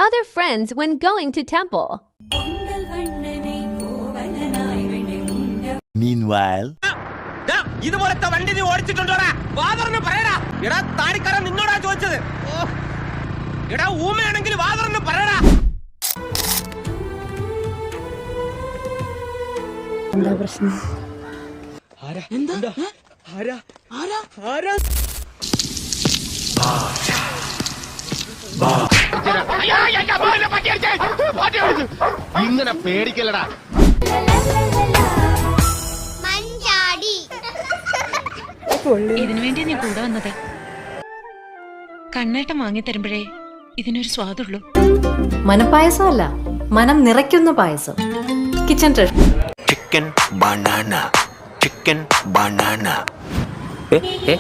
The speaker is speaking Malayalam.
other friends when going to temple. Meanwhile, ഇതുപോലത്തെ വണ്ടി നീ ഓടിച്ചിട്ടുണ്ടോടാ? വാതറിന് പറയടാ. എടാ താടിക്കാരൻ നിന്നോടാ ചോദിച്ചത്. എടാ ഊമയാണെങ്കിൽ വാതറിന് പറയടാ. എന്താ പ്രശ്നം? ഇങ്ങനെ പേടിക്കലടാ. ഇതിനു വേണ്ടി നീ കൂടെ വന്നത്. കണ്ണേട്ടം വാങ്ങി തരുമ്പോഴേ ഇതിനൊരു സ്വാദുള്ളൂ. മനപ്പായസമല്ല, മനം നിറയ്ക്കുന്ന പായസം. Kitchen Treasure. chicken banana, chicken banana. Eh.